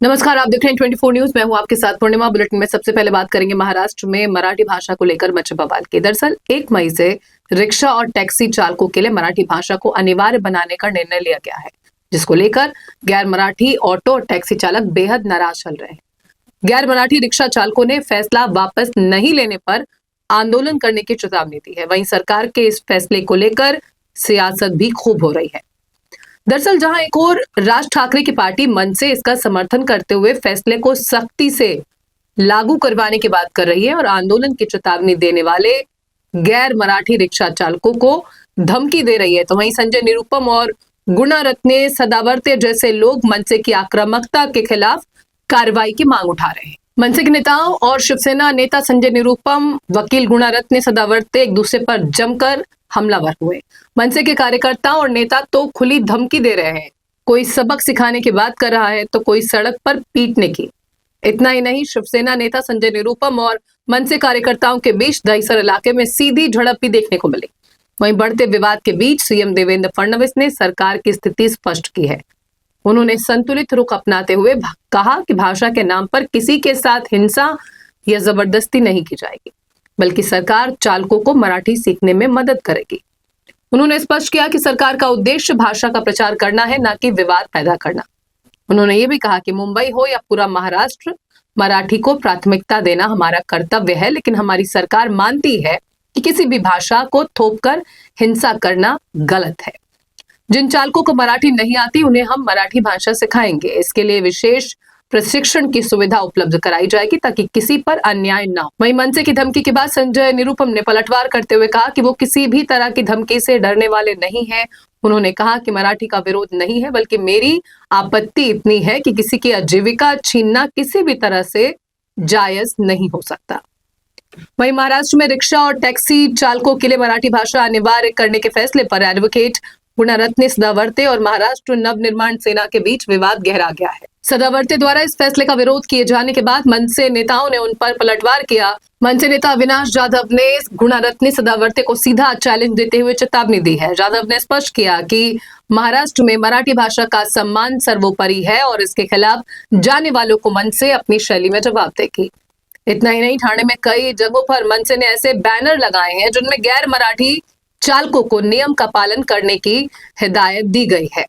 नमस्कार, आप देख रहे हैं 24 न्यूज। मैं हूं आपके साथ पूर्णिमा। बुलेटिन में सबसे पहले बात करेंगे महाराष्ट्र में मराठी भाषा को लेकर मचे बवाल की। दरअसल 1 मई से रिक्शा और टैक्सी चालकों के लिए मराठी भाषा को अनिवार्य बनाने का निर्णय लिया गया है, जिसको लेकर गैर मराठी ऑटो और टैक्सी चालक बेहद नाराज चल रहे हैं। गैर मराठी रिक्शा चालकों ने फैसला वापस नहीं लेने पर आंदोलन करने की चेतावनी दी है। वहीं सरकार के इस फैसले को लेकर सियासत भी खूब हो रही है। दरअसल जहां एक और राज ठाकरे की पार्टी मन से इसका समर्थन करते हुए फैसले को सख्ती से लागू करवाने की बात कर रही है और आंदोलन की चेतावनी देने वाले गैर मराठी रिक्शा चालकों को धमकी दे रही है, तो वहीं संजय निरुपम और गुणारत्ने सदावर्ते जैसे लोग मनसे की आक्रामकता के खिलाफ कार्रवाई की मांग उठा रहे हैं। मनसे के नेताओं और शिवसेना नेता संजय निरुपम, वकील गुणारत्ने सदावर्ते एक दूसरे पर जमकर हमलावर हुए। मनसे के कार्यकर्ताओं और नेता तो खुली धमकी दे रहे हैं, कोई सबक सिखाने की बात कर रहा है तो कोई सड़क पर पीटने की। इतना ही नहीं, शिवसेना नेता संजय निरुपम और मनसे कार्यकर्ताओं के बीच दहिसर इलाके में सीधी झड़प भी देखने को मिली। वहीं बढ़ते विवाद के बीच सीएम देवेंद्र फडणवीस ने सरकार की स्थिति स्पष्ट की है। उन्होंने संतुलित रुख अपनाते हुए कहा कि भाषा के नाम पर किसी के साथ हिंसा या जबरदस्ती नहीं की जाएगी, बल्कि सरकार चालकों को मराठी सीखने में मदद करेगी। उन्होंने स्पष्ट किया कि सरकार का उद्देश्य भाषा का प्रचार करना है, न कि विवाद पैदा करना। उन्होंने ये भी कहा कि मुंबई हो या पूरा महाराष्ट्र, मराठी को प्राथमिकता देना हमारा कर्तव्य है, लेकिन हमारी सरकार मानती है कि किसी भी भाषा को थोपकर हिंसा करना गलत है। जिन चालकों को मराठी नहीं आती उन्हें हम मराठी भाषा सिखाएंगे। इसके लिए विशेष प्रशिक्षण की सुविधा उपलब्ध कराई जाएगी ताकि किसी पर अन्याय न हो। वहीं मनसे की धमकी के बाद संजय निरुपम ने पलटवार करते हुए कहा कि वो किसी भी तरह की धमकी से डरने वाले नहीं हैं। उन्होंने कहा कि मराठी का विरोध नहीं है, बल्कि मेरी आपत्ति इतनी है कि किसी की आजीविका छीनना किसी भी तरह से जायज नहीं हो सकता। वहीं महाराष्ट्र में रिक्शा और टैक्सी चालकों के लिए मराठी भाषा अनिवार्य करने के फैसले पर एडवोकेट गुणारत्ने सदावर्ते और महाराष्ट्र नवनिर्माण सेना के बीच विवाद गहरा गया है। सदावर्ते द्वारा इस फैसले का विरोध किए जाने के बाद मनसे नेताओं ने उन पर पलटवार किया। मनसे नेता अविनाश जाधव ने गुणारत्ने सदावर्ते को सीधा चैलेंज देते हुए चेतावनी दी है। जाधव ने स्पष्ट किया कि महाराष्ट्र में मराठी भाषा का सम्मान सर्वोपरि है और इसके खिलाफ जाने वालों को मनसे अपनी शैली में जवाब देगी। इतना ही नहीं, ठाणे में कई जगहों पर मनसे ने ऐसे बैनर लगाए हैं जिनमें गैर मराठी चालकों को नियम का पालन करने की हिदायत दी गई है।